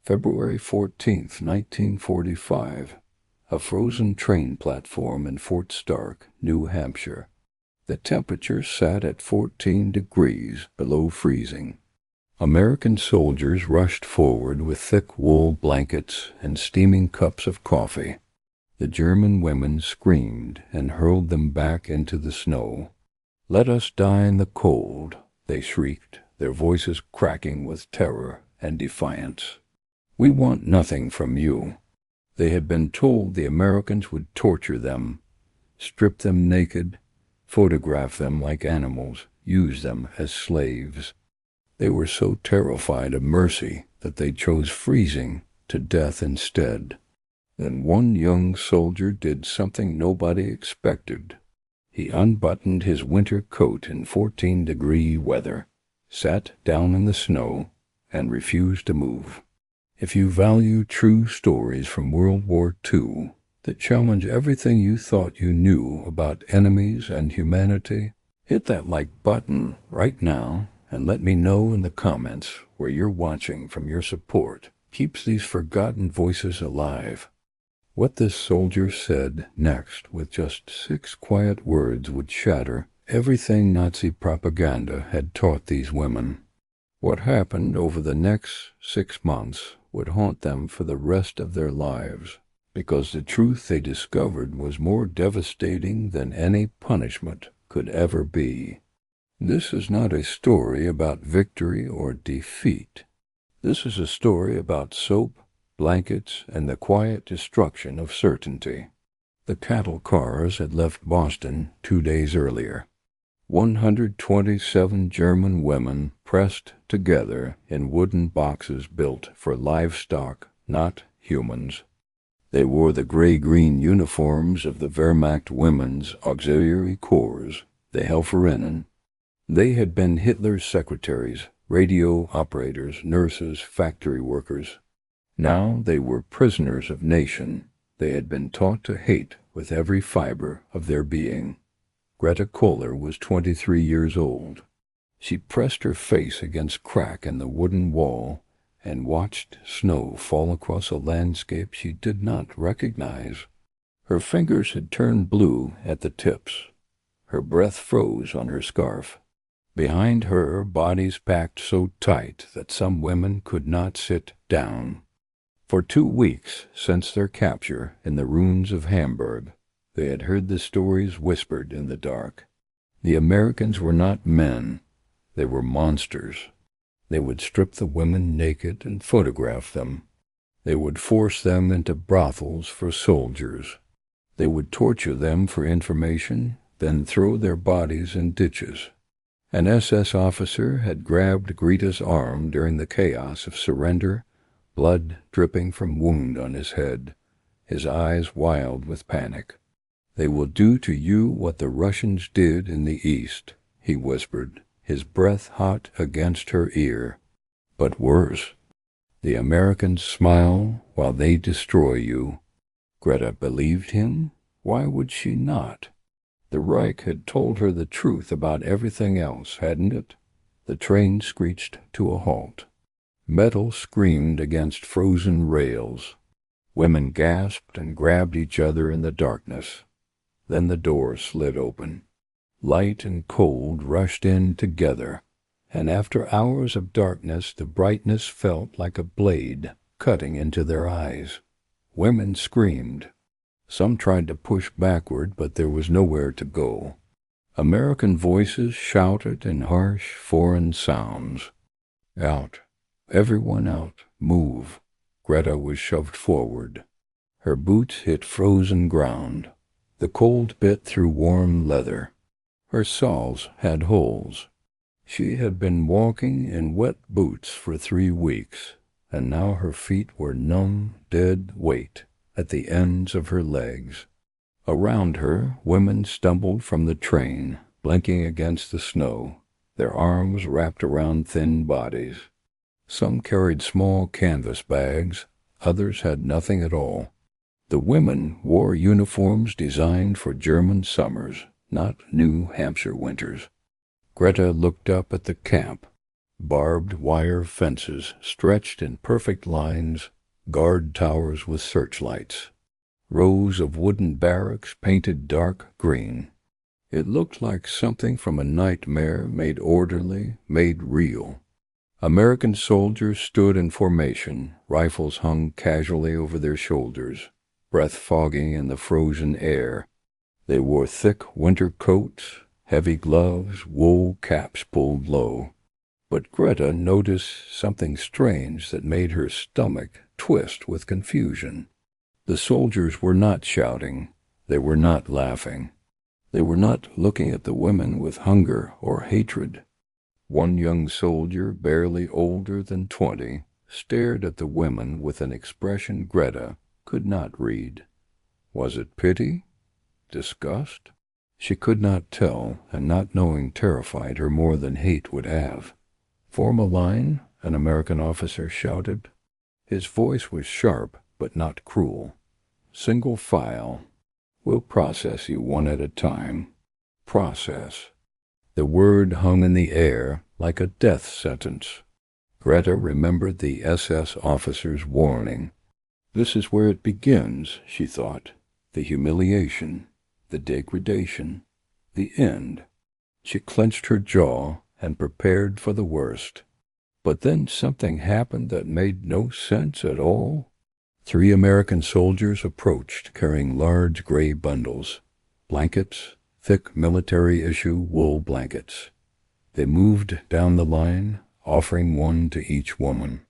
February 14th, 1945. A frozen train platform in Fort Stark, New Hampshire. The temperature sat at 14 degrees below freezing. American soldiers rushed forward with thick wool blankets and steaming cups of coffee. The German women screamed and hurled them back into the snow. "Let us die in the cold," they shrieked, their voices cracking with terror and defiance. "We want nothing from you." They had been told the Americans would torture them, strip them naked, photograph them like animals, use them as slaves. They were so terrified of mercy that they chose freezing to death instead. Then one young soldier did something nobody expected. He unbuttoned his winter coat in 14-degree weather, sat down in the snow, and refused to move. If you value true stories from World War II that challenge everything you thought you knew about enemies and humanity, hit that like button right now and let me know in the comments where you're watching from. Your support keeps these forgotten voices alive. What this soldier said next with just 6 quiet words would shatter everything Nazi propaganda had taught these women. What happened over the next 6 months would haunt them for the rest of their lives, because the truth they discovered was more devastating than any punishment could ever be. This is not a story about victory or defeat. This is a story about soap, blankets, and the quiet destruction of certainty. The cattle cars had left Boston 2 days earlier. 127 German women pressed together in wooden boxes built for livestock, not humans. They wore the gray-green uniforms of the Wehrmacht Women's Auxiliary Corps, the Helferinnen. They had been Hitler's secretaries, radio operators, nurses, factory workers. Now they were prisoners of nation. They had been taught to hate with every fiber of their being. Greta Kohler was 23 years old. She pressed her face against a crack in the wooden wall and watched snow fall across a landscape she did not recognize. Her fingers had turned blue at the tips. Her breath froze on her scarf. Behind her, bodies packed so tight that some women could not sit down. For 2 weeks since their capture in the ruins of Hamburg, they had heard the stories whispered in the dark. The Americans were not men. They were monsters. They would strip the women naked and photograph them. They would force them into brothels for soldiers. They would torture them for information, then throw their bodies in ditches. An SS officer had grabbed Greta's arm during the chaos of surrender, blood dripping from wound on his head, his eyes wild with panic. "They will do to you what the Russians did in the East," he whispered, his breath hot against her ear. "But worse. The Americans smile while they destroy you." Greta believed him. Why would she not? The Reich had told her the truth about everything else, hadn't it? The train screeched to a halt. Metal screamed against frozen rails. Women gasped and grabbed each other in the darkness. Then the door slid open. Light and cold rushed in together, and after hours of darkness the brightness felt like a blade cutting into their eyes. Women screamed. Some tried to push backward, but there was nowhere to go. American voices shouted in harsh foreign sounds. "Out. Everyone out. Move." Greta was shoved forward. Her boots hit frozen ground. The cold bit through warm leather. Her soles had holes. She had been walking in wet boots for 3 weeks, and now her feet were numb, dead weight at the ends of her legs. Around her, women stumbled from the train, blinking against the snow, their arms wrapped around thin bodies. Some carried small canvas bags, others had nothing at all. The women wore uniforms designed for German summers, not New Hampshire winters. Greta looked up at the camp. Barbed wire fences stretched in perfect lines, guard towers with searchlights, rows of wooden barracks painted dark green. It looked like something from a nightmare made orderly, made real. American soldiers stood in formation, rifles hung casually over their shoulders, breath foggy in the frozen air. They wore thick winter coats, heavy gloves, wool caps pulled low. But Greta noticed something strange that made her stomach twist with confusion. The soldiers were not shouting. They were not laughing. They were not looking at the women with hunger or hatred. One young soldier, barely older than 20, stared at the women with an expression Greta could not read. Was it pity? Disgust? She could not tell, and not knowing terrified her more than hate would have. "Form a line," an American officer shouted. His voice was sharp, but not cruel. "Single file. We'll process you one at a time. Process." The word hung in the air like a death sentence. Greta remembered the SS officer's warning. This is where it begins, she thought. The humiliation, the degradation, the end. She clenched her jaw and prepared for the worst. But then something happened that made no sense at all. 3 American soldiers approached carrying large gray bundles, blankets, thick military-issue wool blankets. They moved down the line, offering one to each woman.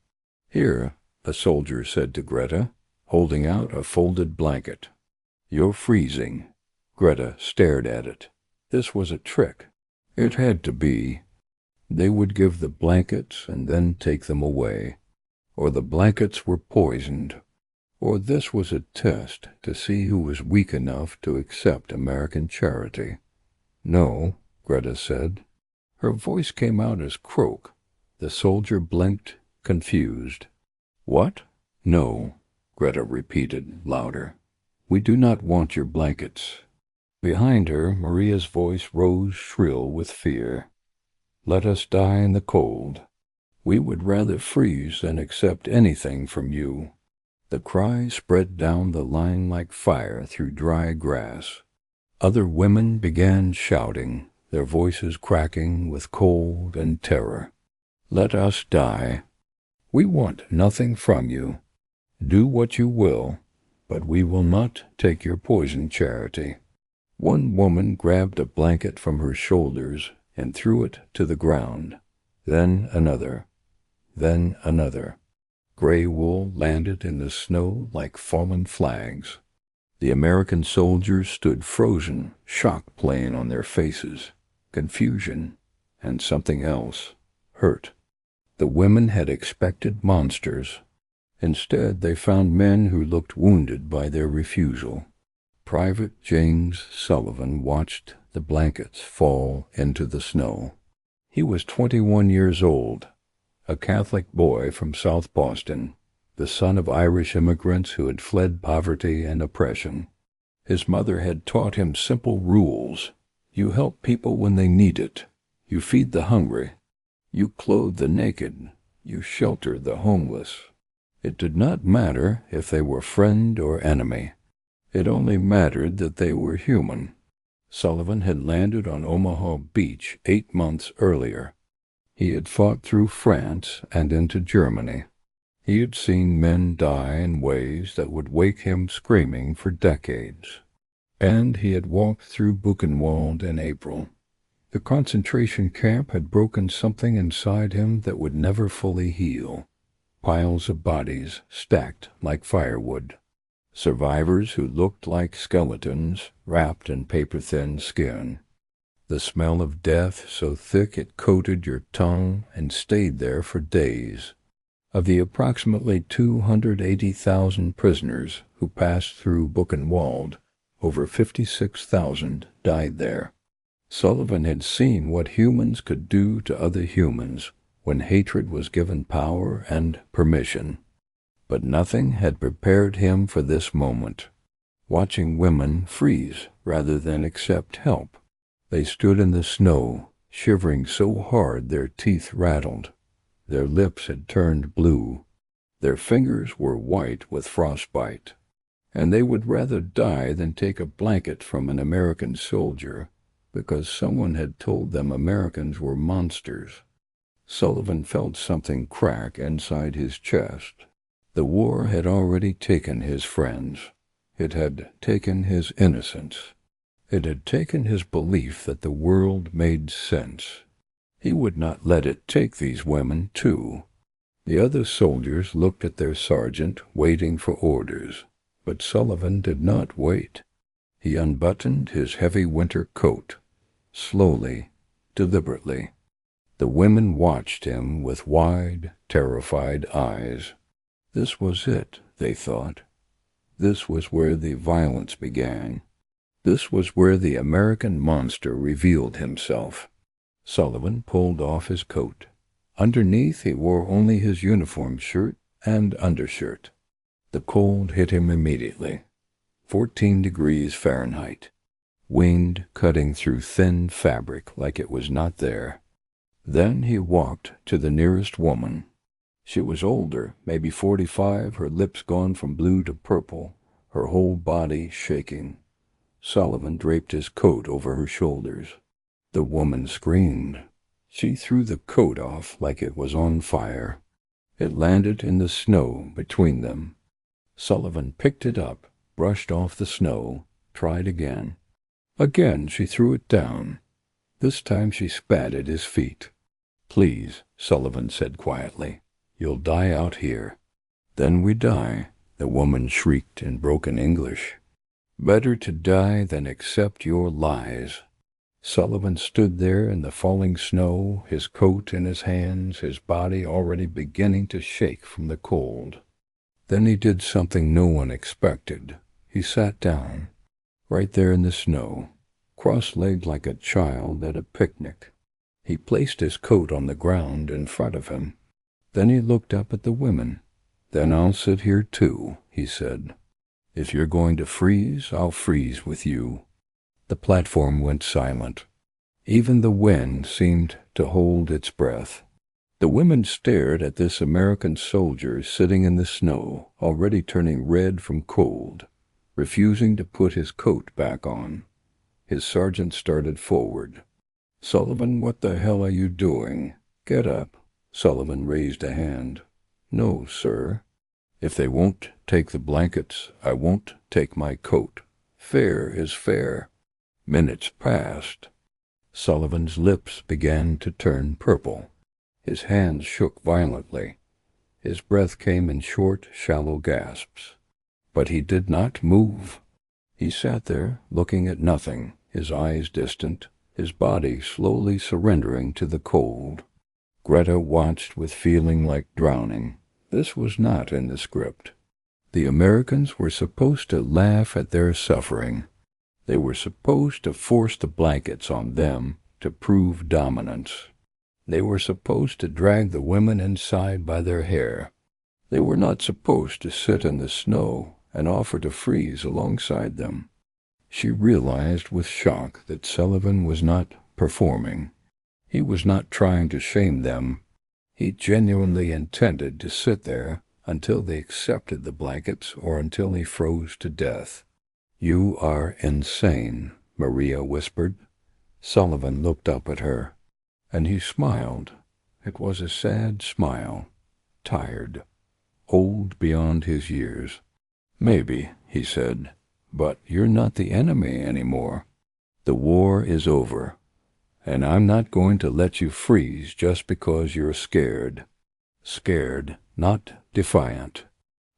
"Here," a soldier said to Greta, holding out a folded blanket. "You're freezing." Greta stared at it. This was a trick. It had to be. They would give the blankets and then take them away. Or the blankets were poisoned. Or this was a test to see who was weak enough to accept American charity. "No," Greta said. Her voice came out as croak. The soldier blinked, confused. "What?" "No," Greta repeated, louder. "We do not want your blankets." Behind her, Maria's voice rose shrill with fear. "Let us die in the cold. We would rather freeze than accept anything from you." The cry spread down the line like fire through dry grass. Other women began shouting, their voices cracking with cold and terror. "Let us die. We want nothing from you. Do what you will, but we will not take your poison charity." One woman grabbed a blanket from her shoulders and threw it to the ground. Then another. Then another. Gray wool landed in the snow like fallen flags. The American soldiers stood frozen, shock playing on their faces, confusion, and something else, hurt. The women had expected monsters. Instead, they found men who looked wounded by their refusal. Private James Sullivan watched the blankets fall into the snow. He was 21 years old, a Catholic boy from South Boston, the son of Irish immigrants who had fled poverty and oppression. His mother had taught him simple rules. You help people when they need it. You feed the hungry. You clothe the naked. You shelter the homeless. It did not matter if they were friend or enemy. It only mattered that they were human. Sullivan had landed on Omaha Beach 8 months earlier. He had fought through France and into Germany. He had seen men die in ways that would wake him screaming for decades. And he had walked through Buchenwald in April. The concentration camp had broken something inside him that would never fully heal. Piles of bodies stacked like firewood. Survivors who looked like skeletons wrapped in paper-thin skin. The smell of death so thick it coated your tongue and stayed there for days. Of the approximately 280,000 prisoners who passed through Buchenwald, over 56,000 died there. Sullivan had seen what humans could do to other humans when hatred was given power and permission. But nothing had prepared him for this moment. Watching women freeze rather than accept help. They stood in the snow, shivering so hard their teeth rattled. Their lips had turned blue. Their fingers were white with frostbite, and they would rather die than take a blanket from an American soldier because someone had told them Americans were monsters. Sullivan felt something crack inside his chest. The war had already taken his friends. It had taken his innocence. It had taken his belief that the world made sense. He would not let it take these women, too. The other soldiers looked at their sergeant, waiting for orders, but Sullivan did not wait. He unbuttoned his heavy winter coat, slowly, deliberately. The women watched him with wide, terrified eyes. This was it, they thought. This was where the violence began. This was where the American monster revealed himself. Sullivan pulled off his coat. Underneath he wore only his uniform shirt and undershirt. The cold hit him immediately. 14 degrees Fahrenheit. Wind cutting through thin fabric like it was not there. Then he walked to the nearest woman. She was older, maybe 45, her lips gone from blue to purple, her whole body shaking. Sullivan draped his coat over her shoulders. The woman screamed. She threw the coat off like it was on fire. It landed in the snow between them. Sullivan picked it up, brushed off the snow, tried again. Again she threw it down. This time she spat at his feet. "Please," Sullivan said quietly, "you'll die out here." "Then we die," the woman shrieked in broken English. "Better to die than accept your lies." Sullivan stood there in the falling snow, his coat in his hands, his body already beginning to shake from the cold. Then he did something no one expected. He sat down, right there in the snow, cross-legged like a child at a picnic. He placed his coat on the ground in front of him. Then he looked up at the women. "Then I'll sit here too," he said. "If you're going to freeze, I'll freeze with you." The platform went silent. Even the wind seemed to hold its breath. The women stared at this American soldier sitting in the snow, already turning red from cold, refusing to put his coat back on. His sergeant started forward. "Sullivan, what the hell are you doing? Get up." Sullivan raised a hand. "No, sir. If they won't take the blankets, I won't take my coat. Fair is fair." Minutes passed. Sullivan's lips began to turn purple. His hands shook violently. His breath came in short, shallow gasps. But he did not move. He sat there, looking at nothing, his eyes distant, his body slowly surrendering to the cold. Greta watched with feeling like drowning. This was not in the script. The Americans were supposed to laugh at their suffering. They were supposed to force the blankets on them to prove dominance. They were supposed to drag the women inside by their hair. They were not supposed to sit in the snow and offer to freeze alongside them. She realized with shock that Sullivan was not performing. He was not trying to shame them. He genuinely intended to sit there until they accepted the blankets or until he froze to death. "You are insane," Maria whispered. Sullivan looked up at her, and he smiled. It was a sad smile, tired, old beyond his years. "Maybe," he said, "but you're not the enemy anymore. The war is over, and I'm not going to let you freeze just because you're scared. Scared, not defiant,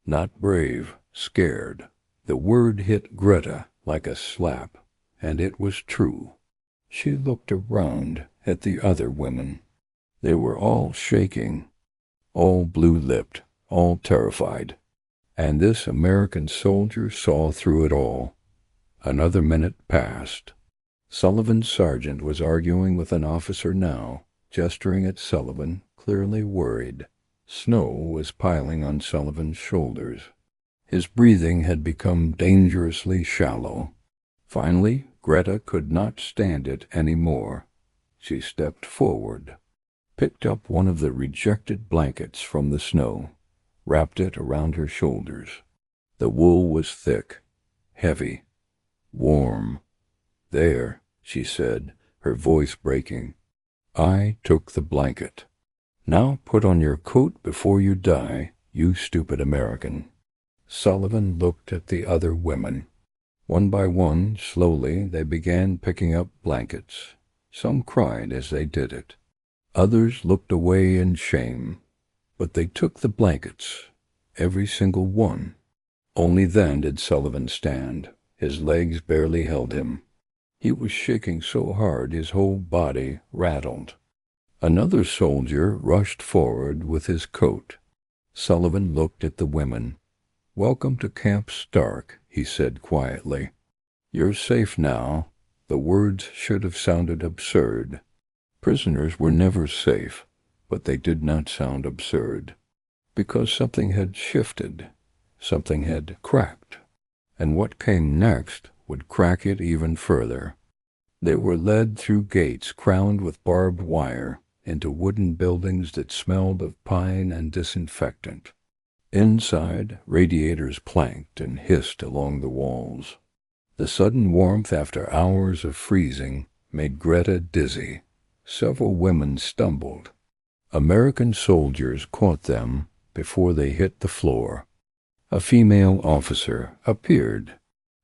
not brave, scared." The word hit Greta like a slap, and it was true. She looked around at the other women. They were all shaking, all blue-lipped, all terrified. And this American soldier saw through it all. Another minute passed. Sullivan's sergeant was arguing with an officer now, gesturing at Sullivan, clearly worried. Snow was piling on Sullivan's shoulders. His breathing had become dangerously shallow. Finally, Greta could not stand it any more. She stepped forward. picked up one of the rejected blankets from the snow, wrapped it around her shoulders. The wool was thick, heavy, warm. "There," she said, her voice breaking. "I took the blanket. Now put on your coat before you die, you stupid American." Sullivan looked at the other women. One by one, slowly, they began picking up blankets. Some cried as they did it. Others looked away in shame. But they took the blankets, every single one. Only then did Sullivan stand. His legs barely held him. He was shaking so hard his whole body rattled. Another soldier rushed forward with his coat. Sullivan looked at the women. "Welcome to Camp Stark," he said quietly. "You're safe now." The words should have sounded absurd. Prisoners were never safe, but they did not sound absurd. Because something had shifted, something had cracked, and what came next would crack it even further. They were led through gates crowned with barbed wire into wooden buildings that smelled of pine and disinfectant. Inside, radiators clanked and hissed along the walls. The sudden warmth after hours of freezing made Greta dizzy. Several women stumbled. American soldiers caught them before they hit the floor. A female officer appeared.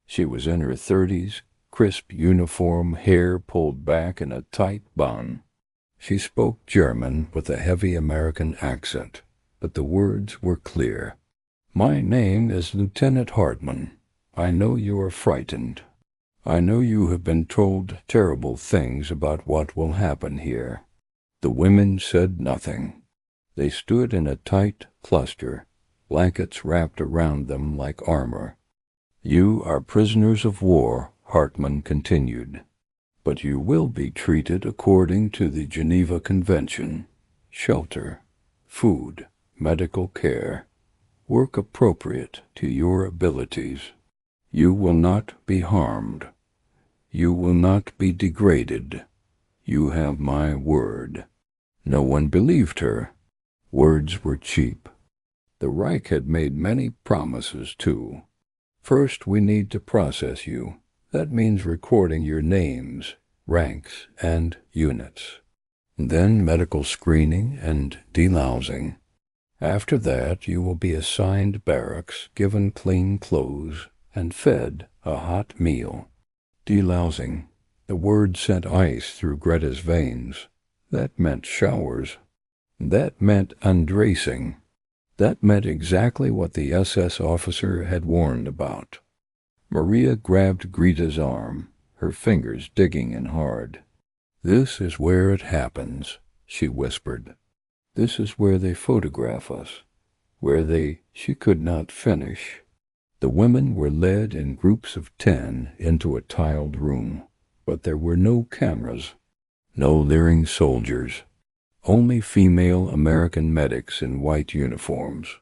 She was in her 30s, crisp uniform, hair pulled back in a tight bun. She spoke German with a heavy American accent, but the words were clear. "My name is Lieutenant Hartman. I know you are frightened. I know you have been told terrible things about what will happen here." The women said nothing. They stood in a tight cluster, blankets wrapped around them like armor. "You are prisoners of war," Hartman continued, "but you will be treated according to the Geneva Convention. Shelter, food, medical care, work appropriate to your abilities. You will not be harmed. You will not be degraded. You have my word." No one believed her. Words were cheap. The Reich had made many promises, too. "First, we need to process you. That means recording your names, ranks, and units. Then medical screening and delousing. After that, you will be assigned barracks, given clean clothes, and fed a hot meal." Delousing. The word sent ice through Greta's veins. That meant showers. That meant undressing. That meant exactly what the SS officer had warned about. Maria grabbed Greta's arm, her fingers digging in hard. "This is where it happens," she whispered. "This is where they photograph us, where they—" She could not finish. The women were led in groups of 10 into a tiled room, but there were no cameras, no leering soldiers, only female American medics in white uniforms.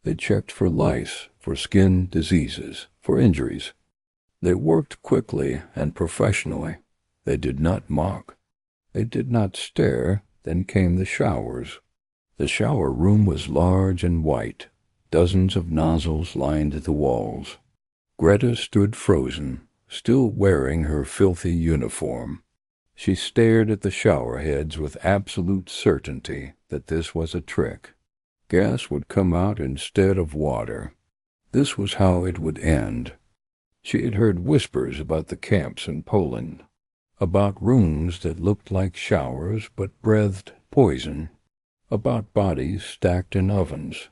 They checked for lice, for skin diseases, for injuries. They worked quickly and professionally. They did not mock. They did not stare. Then came the showers. The shower room was large and white. Dozens of nozzles lined the walls. Greta stood frozen, still wearing her filthy uniform. She stared at the shower heads with absolute certainty that this was a trick. Gas would come out instead of water. This was how it would end. She had heard whispers about the camps in Poland, about rooms that looked like showers but breathed poison, about bodies stacked in ovens.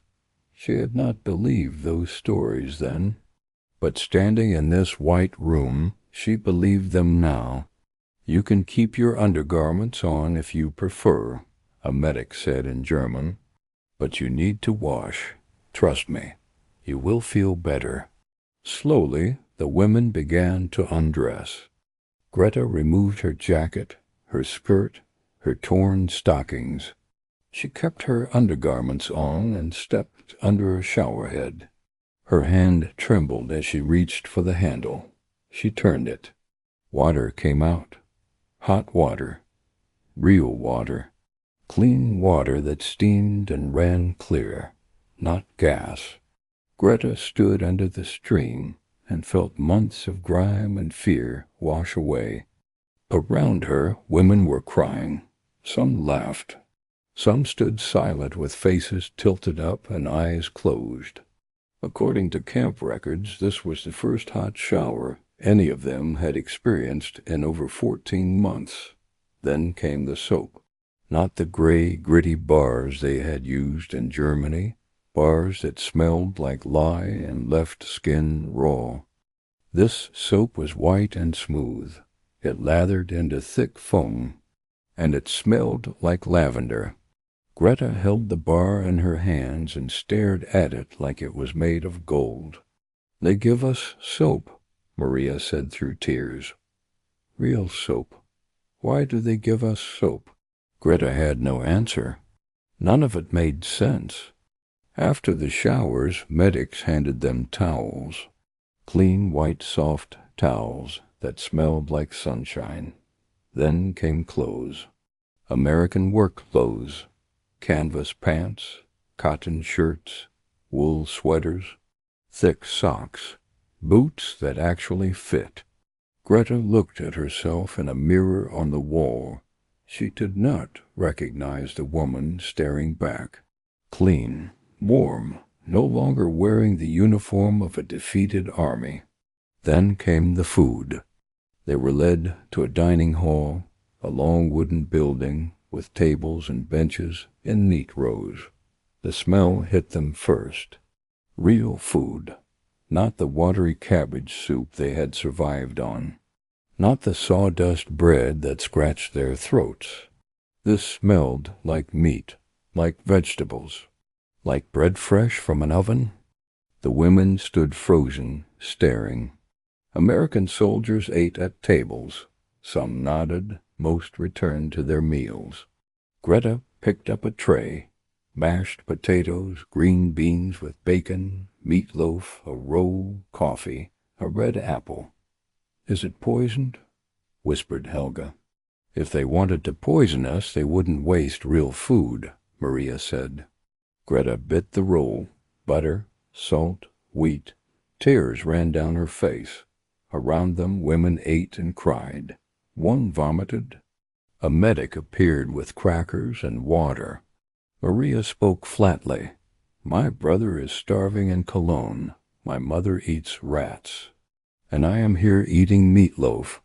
She had not believed those stories then, but standing in this white room, she believed them now. "You can keep your undergarments on if you prefer," a medic said in German, "but you need to wash. Trust me, you will feel better." Slowly, the women began to undress. Greta removed her jacket, her skirt, her torn stockings. She kept her undergarments on and stepped under a showerhead. Her hand trembled as she reached for the handle. She turned it. Water came out. Hot water. Real water. clean water that steamed and ran clear, not gas. Greta stood under the stream and felt months of grime and fear wash away. Around her, women were crying. Some laughed. Some stood silent with faces tilted up and eyes closed. According to camp records, this was the first hot shower any of them had experienced in over 14 months. Then came the soap. Not the gray, gritty bars they had used in Germany, bars that smelled like lye and left skin raw. This soap was white and smooth. It lathered into thick foam, and it smelled like lavender. Greta held the bar in her hands and stared at it like it was made of gold. "They give us soap," Maria said through tears. "Real soap. Why do they give us soap?" Greta had no answer. None of it made sense. After the showers, medics handed them towels. Clean, white, soft towels that smelled like sunshine. Then came clothes. American work clothes. Canvas pants, cotton shirts, wool sweaters, thick socks, boots that actually fit. Greta looked at herself in a mirror on the wall. She did not recognize the woman staring back. Clean, warm, no longer wearing the uniform of a defeated army. Then came the food. They were led to a dining hall, a long wooden building with tables and benches in neat rows. The smell hit them first. Real food, not the watery cabbage soup they had survived on, not the sawdust bread that scratched their throats. This smelled like meat, like vegetables, like bread fresh from an oven. The women stood frozen, staring. American soldiers ate at tables. Some nodded, most returned to their meals. Greta picked up a tray. Mashed potatoes, green beans with bacon, meatloaf, a roll, coffee, a red apple. "Is it poisoned?" whispered Helga. "If they wanted to poison us, they wouldn't waste real food," Maria said. Greta bit the roll. Butter, salt, wheat. Tears ran down her face. Around them, women ate and cried. One vomited. A medic appeared with crackers and water. Maria spoke flatly. "My brother is starving in Cologne. My mother eats rats. And I am here eating meatloaf."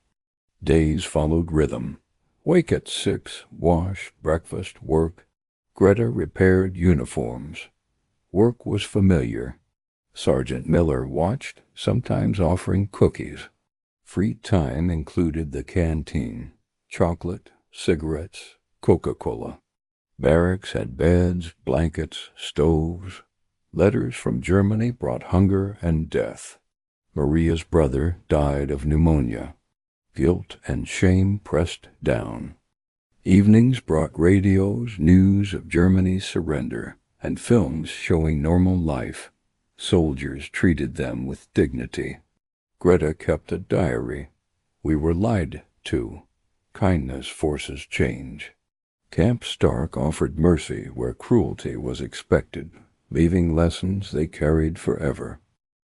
Days followed rhythm. Wake at 6, wash, breakfast, work. Greta repaired uniforms. Work was familiar. Sergeant Miller watched, sometimes offering cookies. Free time included the canteen, chocolate, cigarettes, Coca-Cola. Barracks had beds, blankets, stoves. Letters from Germany brought hunger and death. Maria's brother died of pneumonia. Guilt and shame pressed down. Evenings brought radios, news of Germany's surrender, and films showing normal life. Soldiers treated them with dignity. Greta kept a diary. We were lied to. Kindness forces change. Camp Stark offered mercy where cruelty was expected, leaving lessons they carried forever.